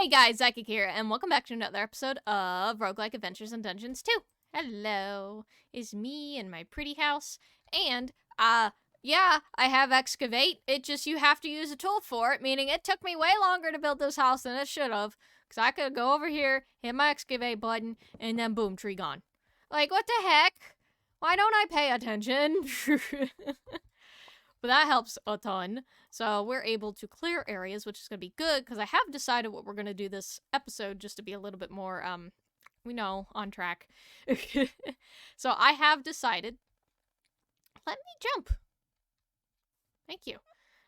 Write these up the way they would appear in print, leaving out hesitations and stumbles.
Hey guys, Zyke here, and welcome back to another episode of Roguelike Adventures in Dungeons 2. Hello, it's me and my pretty house, and, yeah, I have excavate, it just you have to use a tool for it, meaning it took me way longer to build this house than it should have, because I could go over here, hit my excavate button, and then boom, tree gone. Like, what the heck? Why don't I pay attention? But that helps a ton. So we're able to clear areas, which is going to be good, because I have decided what we're going to do this episode just to be a little bit more, on track. So I have decided... Let me jump. Thank you.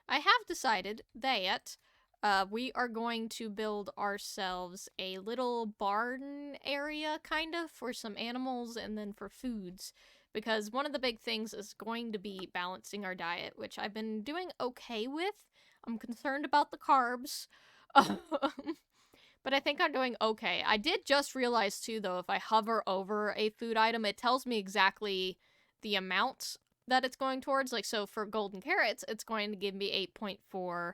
I have decided that we are going to build ourselves a little barn area, kind of, for some animals and then for foods. Because one of the big things is going to be balancing our diet, which I've been doing okay with. I'm concerned about the carbs. But I think I'm doing okay. I did just realize, too, though, if I hover over a food item, it tells me exactly the amount that it's going towards. Like, so for golden carrots, it's going to give me 8.4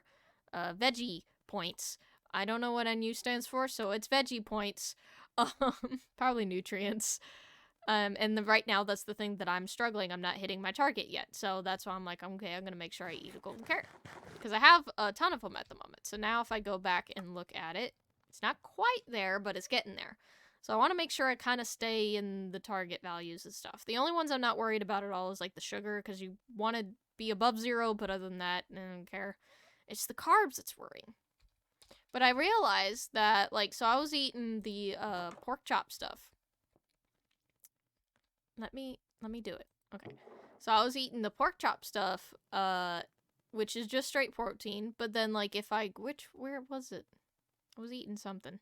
veggie points. I don't know what NU stands for, so it's veggie points. Probably nutrients. And right now, that's the thing that I'm struggling. I'm not hitting my target yet. So that's why I'm like, okay, I'm going to make sure I eat a golden carrot. Because I have a ton of them at the moment. So now if I go back and look at it, it's not quite there, but it's getting there. So I want to make sure I kind of stay in the target values and stuff. The only ones I'm not worried about at all is like the sugar, because you want to be above 0, but other than that, I don't care. It's the carbs that's worrying. But I realized that, like, so I was eating the pork chop stuff. Let me do it. Okay. So I was eating the pork chop stuff, which is just straight protein, but then, like, where was it? I was eating something.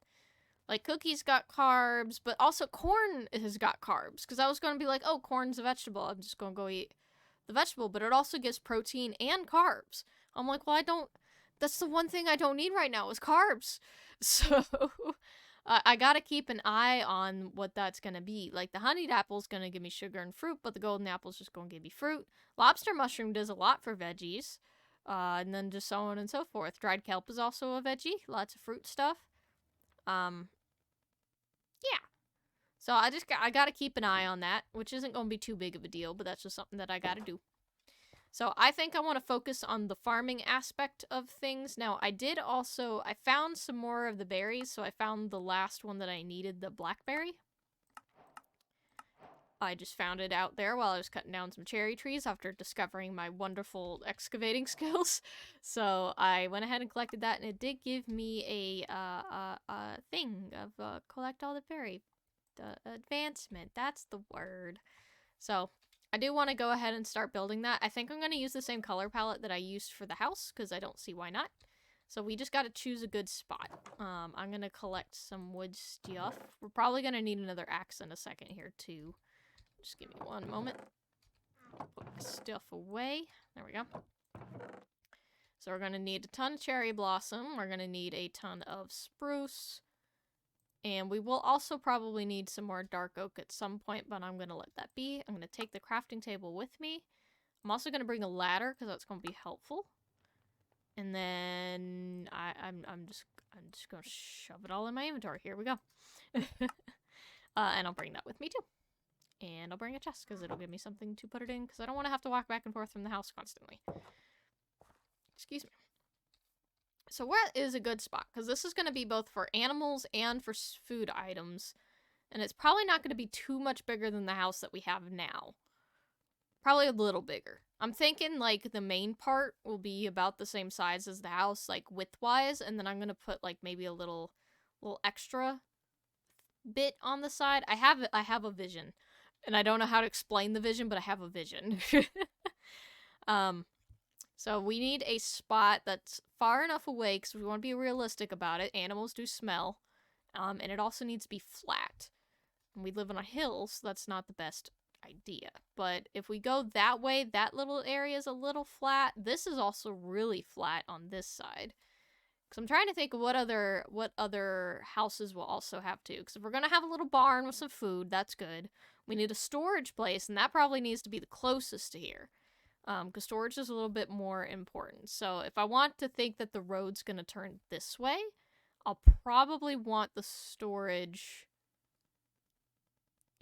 Like, cookies got carbs, but also corn has got carbs, because I was going to be like, oh, corn's a vegetable, I'm just going to go eat the vegetable, but it also gives protein and carbs. I'm like, well, that's the one thing I don't need right now is carbs. So... I gotta keep an eye on what that's gonna be. Like, the honeyed apple's gonna give me sugar and fruit, but the golden apple's just gonna give me fruit. Lobster mushroom does a lot for veggies. And then just so on and so forth. Dried kelp is also a veggie. Lots of fruit stuff. Yeah. So I gotta keep an eye on that, which isn't gonna be too big of a deal, but that's just something that I gotta do. So I think I want to focus on the farming aspect of things. Now, I found some more of the berries, so I found the last one that I needed, the blackberry. I just found it out there while I was cutting down some cherry trees after discovering my wonderful excavating skills. So I went ahead and collected that, and it did give me a thing of collect all the berry. Advancement, that's the word. So... I do want to go ahead and start building that. I think I'm going to use the same color palette that I used for the house, because I don't see why not. So we just got to choose a good spot. I'm going to collect some wood stuff. We're probably going to need another axe in a second here, too. Just give me one moment. Put my stuff away. There we go. So we're going to need a ton of cherry blossom. We're going to need a ton of spruce. And we will also probably need some more dark oak at some point, but I'm going to let that be. I'm going to take the crafting table with me. I'm also going to bring a ladder, because that's going to be helpful. And then I'm just going to shove it all in my inventory. Here we go. And I'll bring that with me, too. And I'll bring a chest, because it'll give me something to put it in, because I don't want to have to walk back and forth from the house constantly. Excuse me. So where is a good spot? Because this is going to be both for animals and for food items. And it's probably not going to be too much bigger than the house that we have now. Probably a little bigger. I'm thinking, like, the main part will be about the same size as the house, like, width-wise. And then I'm going to put, like, maybe a little extra bit on the side. I have a vision. And I don't know how to explain the vision, but I have a vision. So we need a spot that's far enough away, because we want to be realistic about it. Animals do smell. And it also needs to be flat. And we live on a hill, so that's not the best idea. But if we go that way, that little area is a little flat. This is also really flat on this side. Because I'm trying to think of what other houses will also have too. Because if we're going to have a little barn with some food, that's good. We need a storage place, and that probably needs to be the closest to here. Because storage is a little bit more important. So if I want to think that the road's going to turn this way, I'll probably want the storage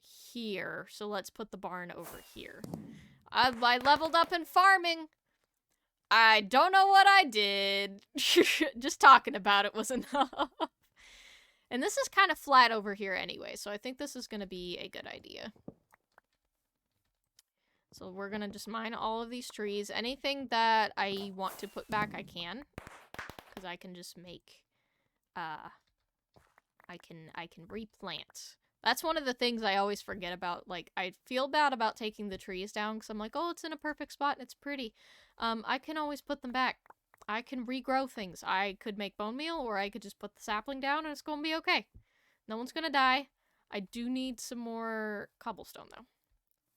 here. So let's put the barn over here. I leveled up in farming. I don't know what I did. Just talking about it was enough. And this is kind of flat over here anyway, so I think this is going to be a good idea. So we're going to just mine all of these trees. Anything that I want to put back, I can. Because I can just make... I can replant. That's one of the things I always forget about. Like, I feel bad about taking the trees down because I'm like, oh, it's in a perfect spot and it's pretty. I can always put them back. I can regrow things. I could make bone meal, or I could just put the sapling down and it's gonna be okay. No one's gonna die. I do need some more cobblestone, though.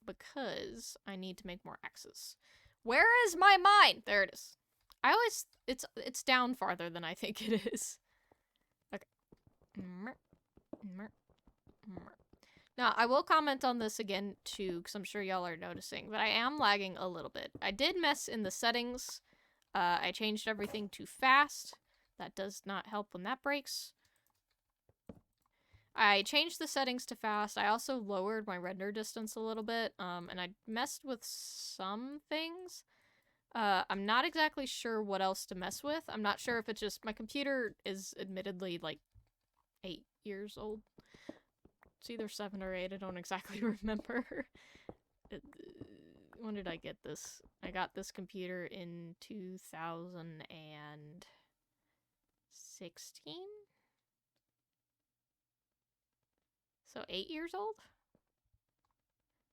Because I need to make more axes. Where is my mine? There it is. I always... It's down farther than I think it is. Okay. Now, I will comment on this again, too, because I'm sure y'all are noticing, but I am lagging a little bit. I did mess in the settings. I changed everything to fast. That does not help when that breaks. I changed the settings to fast. I also lowered my render distance a little bit, and I messed with some things. I'm not exactly sure what else to mess with. I'm not sure if it's just... My computer is admittedly, like, 8 years old. It's either 7 or 8, I don't exactly remember. When did I get this? I got this computer in 2016? So 8 years old?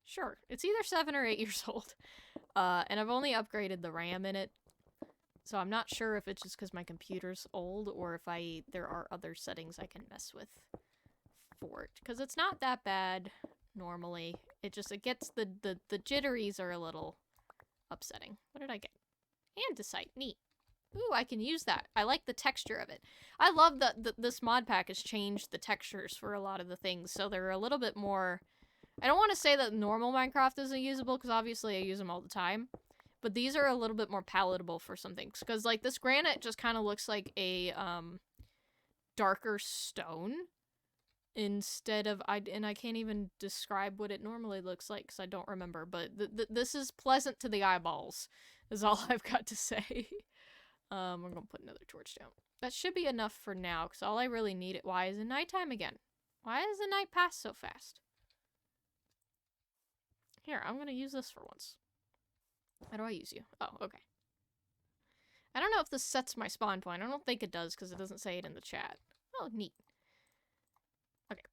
Sure, it's either 7 or 8 years old. And I've only upgraded the RAM in it. So I'm not sure if it's just because my computer's old or if there are other settings I can mess with for it. Because it's not that bad normally. It gets the jitteries are a little upsetting. What did I get? Andesite, neat. Ooh, I can use that. I like the texture of it. I love that this mod pack has changed the textures for a lot of the things, so they're a little bit more... I don't want to say that normal Minecraft isn't usable, because obviously I use them all the time, but these are a little bit more palatable for some things, because, like, this granite just kind of looks like a, darker stone, instead of... and I can't even describe what it normally looks like, because I don't remember, but this is pleasant to the eyeballs, is all I've got to say. I'm gonna put another torch down. That should be enough for now, because all I really need... Why is it nighttime again? Why does the night pass so fast? Here, I'm gonna use this for once. How do I use you? Oh, okay. I don't know if this sets my spawn point. I don't think it does, because it doesn't say it in the chat. Oh, neat. Okay.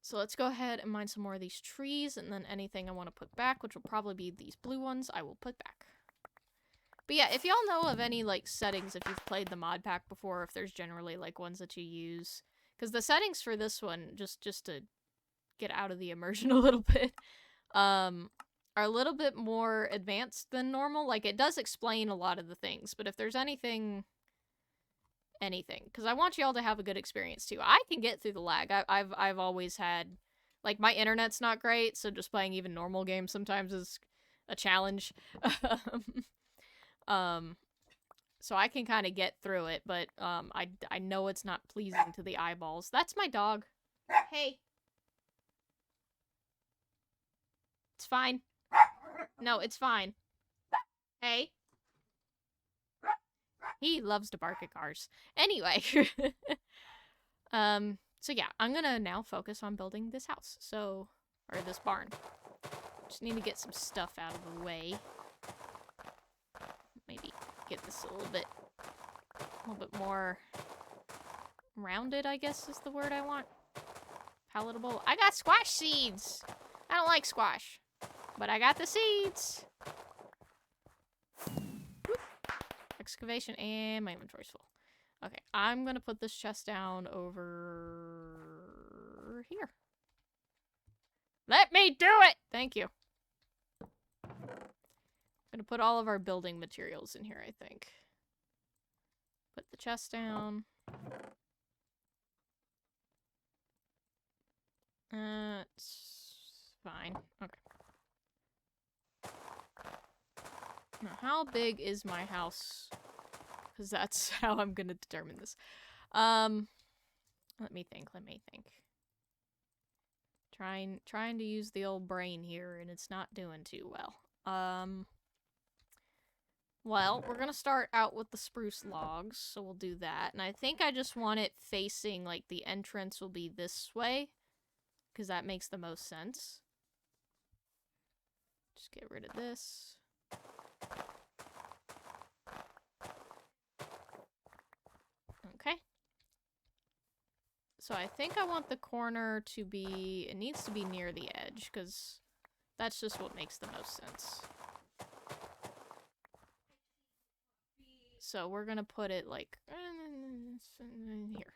So let's go ahead and mine some more of these trees, and then anything I want to put back, which will probably be these blue ones, I will put back. But yeah, if y'all know of any, like, settings, if you've played the mod pack before, if there's generally, like, ones that you use. Because the settings for this one, just to get out of the immersion a little bit, are a little bit more advanced than normal. Like, it does explain a lot of the things, but if there's anything, because I want y'all to have a good experience, too. I can get through the lag. I've always had, like, my internet's not great, so just playing even normal games sometimes is a challenge. So I can kind of get through it, but, I know it's not pleasing to the eyeballs. That's my dog. Hey. It's fine. No, it's fine. Hey. He loves to bark at cars. Anyway. So yeah, I'm gonna now focus on building this house. Or this barn. Just need to get some stuff out of the way. Maybe get this a little bit more rounded, I guess is the word I want. Palatable. I got squash seeds! I don't like squash. But I got the seeds! Whoop. Excavation, and my inventory's full. Okay, I'm gonna put this chest down over here. Let me do it! Thank you. I'm gonna put all of our building materials in here, I think. Put the chest down. It's fine. Okay. Now, how big is my house? Because that's how I'm gonna determine this. Let me think. Trying to use the old brain here, and it's not doing too well. Well, we're gonna start out with the spruce logs, so we'll do that. And I think I just want it facing, like, the entrance will be this way, because that makes the most sense. Just get rid of this. Okay. So I think I want the corner to be, it needs to be near the edge, because that's just what makes the most sense. So we're gonna put it, like, here.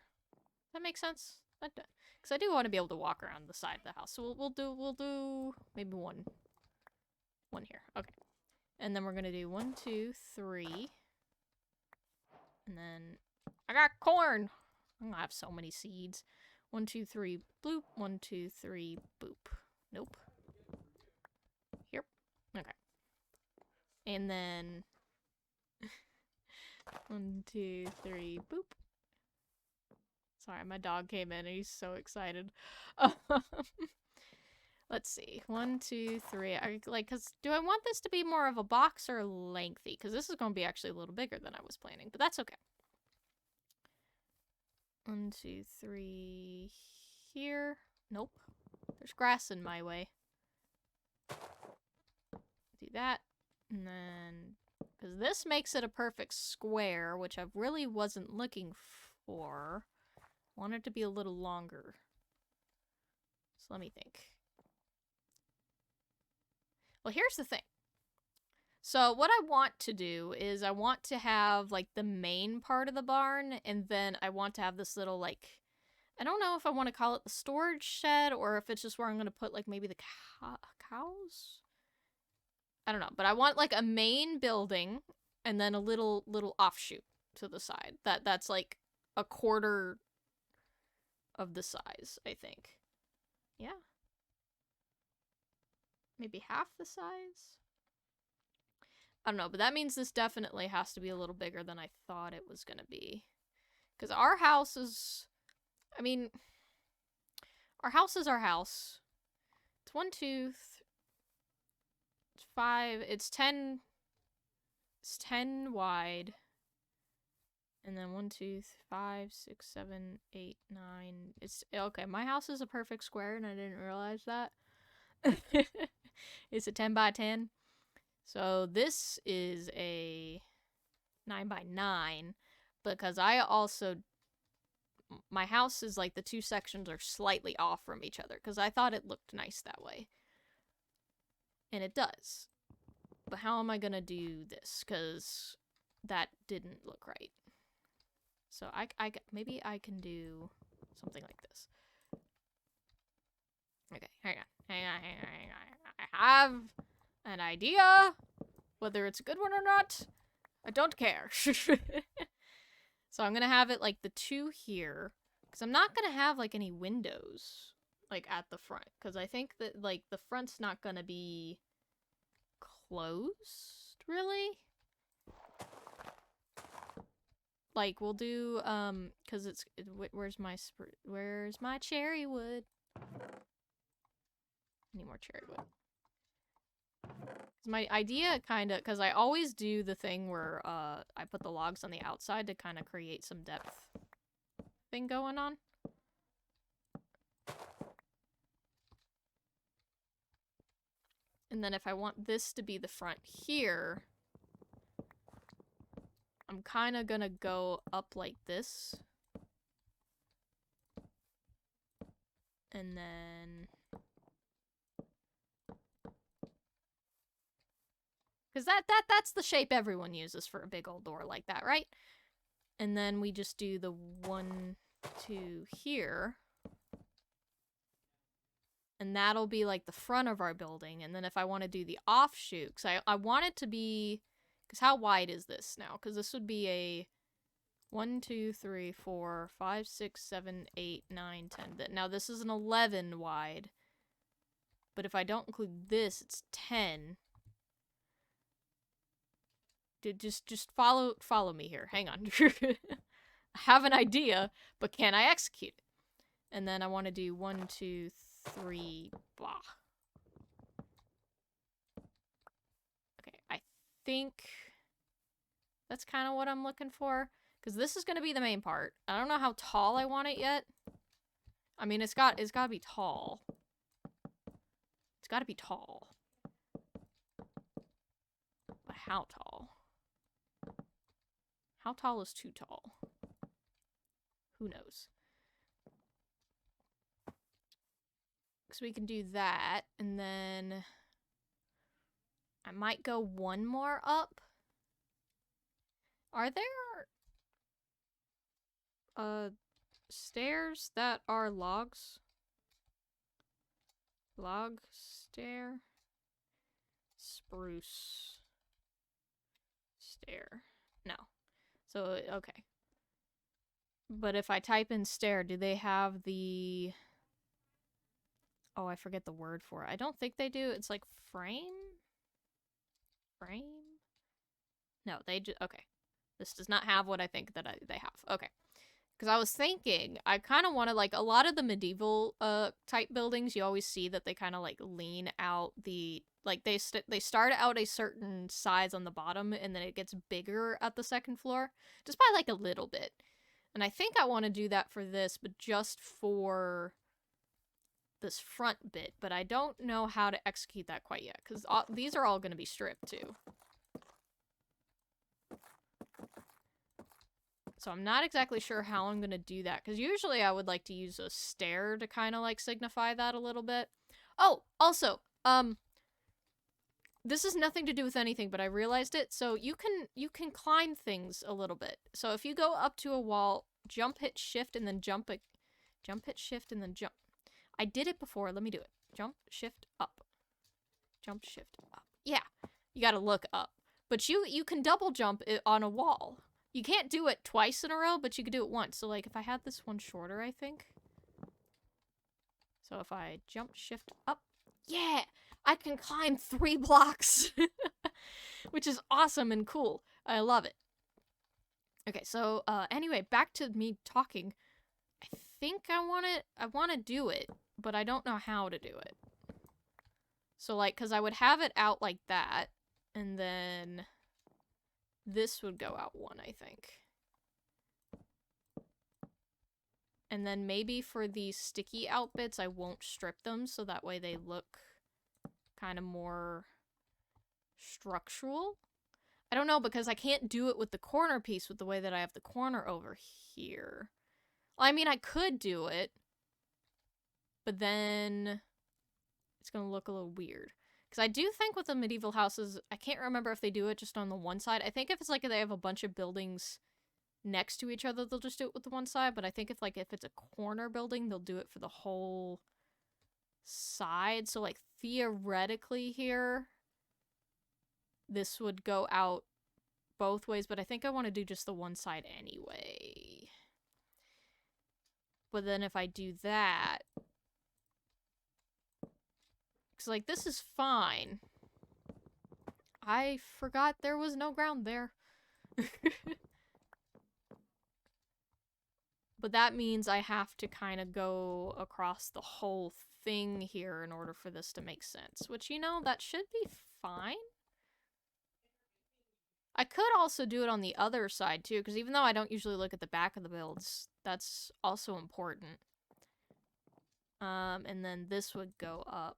That makes sense? Because I do want to be able to walk around the side of the house. So we'll do maybe one here. Okay. And then we're gonna do 1, 2, 3. And then I got corn. I'm gonna have so many seeds. 1, 2, 3, bloop. 1, 2, 3, boop. Nope. Here. Okay. And then 1, 2, 3, boop. Sorry, my dog came in and he's so excited. Let's see. 1, 2, 3. Cause do I want this to be more of a box or lengthy? Cause this is gonna be actually a little bigger than I was planning, but that's okay. 1, 2, 3 here. Nope. There's grass in my way. Do that. And then, because this makes it a perfect square, which I really wasn't looking for. I want it to be a little longer. So let me think. Well, here's the thing. So what I want to do is I want to have, like, the main part of the barn, and then I want to have this little, like, I don't know if I want to call it the storage shed, or if it's just where I'm going to put, like, maybe the cows? I don't know, but I want, like, a main building, and then a little offshoot to the side. That's, like, a quarter of the size, I think. Yeah. Maybe half the size? I don't know, but that means this definitely has to be a little bigger than I thought it was gonna be. Because our house is... I mean... Our house is our house. It's 1, 2, 5... It's 10... It's 10 wide. And then 1, 2, 5, 6, 7, 8, 9... It's... Okay, my house is a perfect square, and I didn't realize that. It's a 10 by 10. So this is a 9 by 9 because I also, my house is like the two sections are slightly off from each other because I thought it looked nice that way. And it does. But how am I going to do this? Because that didn't look right. So maybe I can do something like this. Okay, hang on. I have an idea. Whether it's a good one or not, I don't care. So I'm gonna have it like the 2 here. Because I'm not gonna have like any windows like at the front. Because I think that like the front's not gonna be closed, really. Like we'll do, because where's my cherry wood? Need more cherry wood. My idea kind of, because I always do the thing where I put the logs on the outside to kind of create some depth thing going on. And then if I want this to be the front here, I'm kind of gonna go up like this. And then... Because that's the shape everyone uses for a big old door like that, right? And then we just do the 1, 2 here. And that'll be like the front of our building. And then if I want to do the offshoot, because I want it to be... Because how wide is this now? Because this would be a 1, 2, 3, 4, 5, 6, 7, 8, 9, 10. Now this is an 11 wide. But if I don't include this, it's 10. Just follow me here. Hang on. I have an idea, but can I execute it? And then I want to do 1, 2, 3, blah. Okay, I think that's kind of what I'm looking for. Because this is going to be the main part. I don't know how tall I want it yet. I mean, it's got to be tall. It's got to be tall. But how tall? How tall is too tall? Who knows? So we can do that, and then I might go one more up. Are there stairs that are logs? Log stair? Spruce stair. No. So, okay. But if I type in stair, do they have the... Oh, I forget the word for it. I don't think they do. It's like frame? Frame? No, they just... Okay. This does not have what I think that they have. Okay. Because I was thinking, I kind of want to, like, a lot of the medieval type buildings, you always see that they kind of, like, lean out the... Like, they start out a certain size on the bottom, and then it gets bigger at the second floor. Just by, like, a little bit. And I think I want to do that for this, but just for this front bit. But I don't know how to execute that quite yet, because these are all going to be stripped, too. So I'm not exactly sure how I'm going to do that, because usually I would like to use a stair to kind of, like, signify that a little bit. Oh, also, this has nothing to do with anything, but I realized it. So you can climb things a little bit. So if you go up to a wall, jump, hit shift, and then jump, hit shift, and then jump. I did it before. Let me do it. Jump, shift, up. Jump, shift, up. Yeah, you gotta look up. But you can double jump it on a wall. You can't do it twice in a row, but you can do it once. So, like, if I had this one shorter, I think. So if I jump, shift, up. Yeah! I can climb 3 blocks! Which is awesome and cool. I love it. Okay, so, anyway, back to me talking. I think I want to do it, but I don't know how to do it. So, like, because I would have it out like that, and then this would go out 1, I think. And then maybe for these sticky out bits, I won't strip them, so that way they look kind of more structural. I don't know, because I can't do it with the corner piece with the way that I have the corner over here. Well, I mean, I could do it, but then it's going to look a little weird. Because I do think with the medieval houses, I can't remember if they do it just on the one side. I think if it's like they have a bunch of buildings next to each other, they'll just do it with the one side. But I think if it's a corner building, they'll do it for the whole side. So, like, theoretically here, this would go out both ways. But I think I want to do just the one side anyway. But then if I do that... Because, like, this is fine. I forgot there was no ground there. But that means I have to kind of go across the whole thing here in order for this to make sense. Which, you know, that should be fine. I could also do it on the other side, too, because even though I don't usually look at the back of the builds, that's also important. And then this would go up.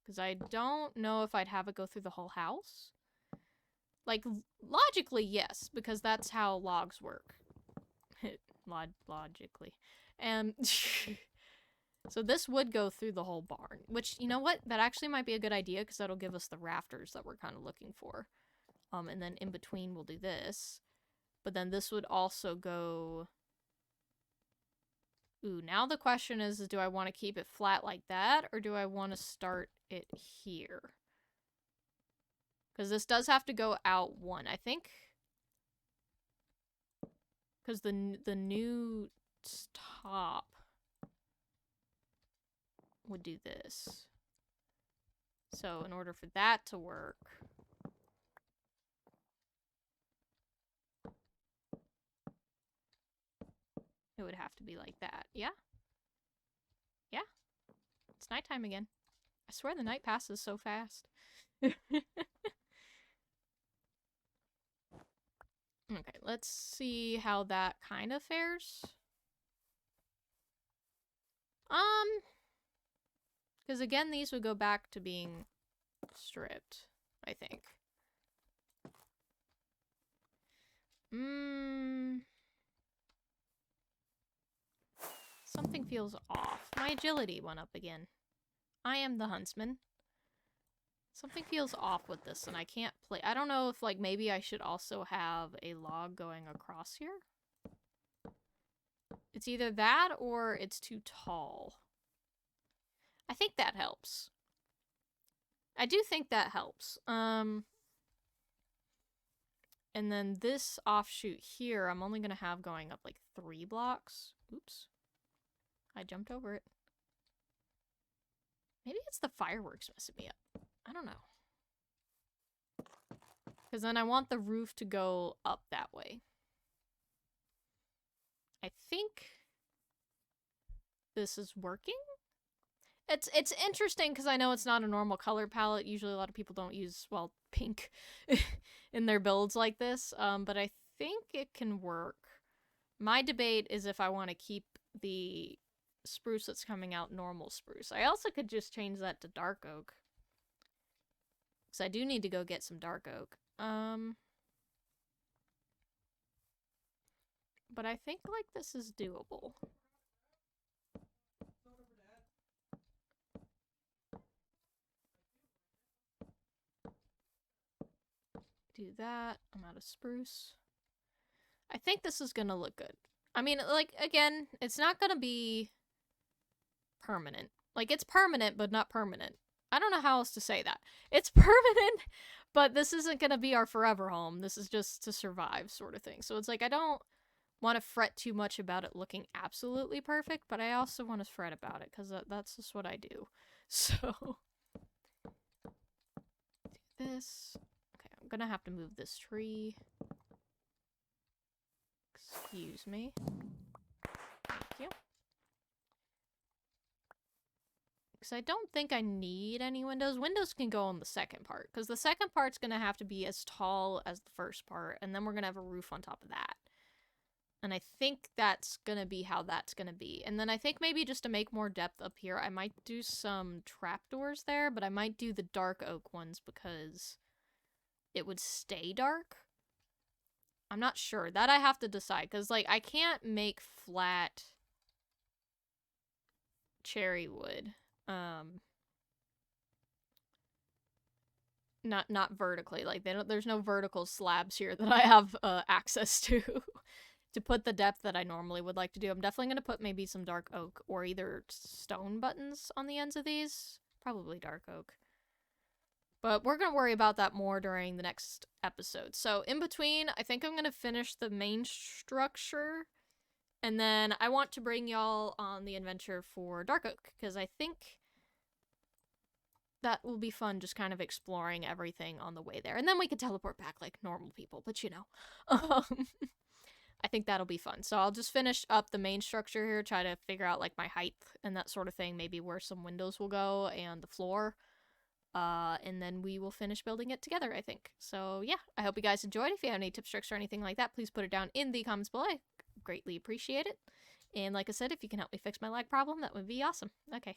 Because I don't know if I'd have it go through the whole house. Like, logically, yes, because that's how logs work. Logically. And so this would go through the whole barn. Which, you know what? That actually might be a good idea, because that'll give us the rafters that we're kind of looking for. And then in between we'll do this. But then this would also go... Ooh, now the question is do I want to keep it flat like that, or do I want to start it here? Because this does have to go out 1, I think. Because the new top would do this. So in order for that to work... it would have to be like that. Yeah? Yeah? It's nighttime again. I swear the night passes so fast. Okay, let's see how that kind of fares. Because again, these would go back to being stripped, I think. Something feels off. My agility went up again. I am the huntsman. Something feels off with this, and I can't play. I don't know if, like, maybe I should also have a log going across here. It's either that or it's too tall. I think that helps. I do think that helps. And then this offshoot here, I'm only gonna have going up like 3 blocks. Oops. I jumped over it. Maybe it's the fireworks messing me up. I don't know. Because then I want the roof to go up that way. I think this is working. It's interesting because I know it's not a normal color palette. Usually a lot of people don't use, well, pink in their builds like this. But I think it can work. My debate is if I want to keep the spruce that's coming out normal spruce. I also could just change that to dark oak. Because I do need to go get some dark oak. But I think, like, this is doable. Do that. I'm out of spruce. I think this is gonna look good. I mean, like, again, it's not gonna be permanent. Like, it's permanent, but not permanent. I don't know how else to say that. It's permanent, but this isn't gonna be our forever home. This is just to survive sort of thing. So it's like, I don't want to fret too much about it looking absolutely perfect, but I also want to fret about it, because that's just what I do. So, do this. Okay, I'm gonna have to move this tree. Excuse me. Thank you. Because I don't think I need any windows. Windows can go on the second part, because the second part's gonna have to be as tall as the first part, and then we're gonna have a roof on top of that. And I think that's gonna be how that's gonna be. And then I think maybe just to make more depth up here, I might do some trapdoors there, but I might do the dark oak ones because it would stay dark. I'm not sure. That I have to decide, because, like, I can't make flat cherry wood. Not vertically. Like, there's no vertical slabs here that I have access to. To put the depth that I normally would like to do. I'm definitely going to put maybe some dark oak or either stone buttons on the ends of these. Probably dark oak. But we're going to worry about that more during the next episode. So in between, I think I'm going to finish the main structure. And then I want to bring y'all on the adventure for dark oak, because I think that will be fun, just kind of exploring everything on the way there. And then we can teleport back like normal people, but you know. I think that'll be fun. So I'll just finish up the main structure here, try to figure out, like, my height and that sort of thing, maybe where some windows will go and the floor. And then we will finish building it together, I think. So yeah, I hope you guys enjoyed. If you have any tips, tricks, or anything like that, please put it down in the comments below. I greatly appreciate it. And like I said, if you can help me fix my lag problem, that would be awesome. Okay.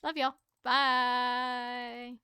Love y'all. Bye!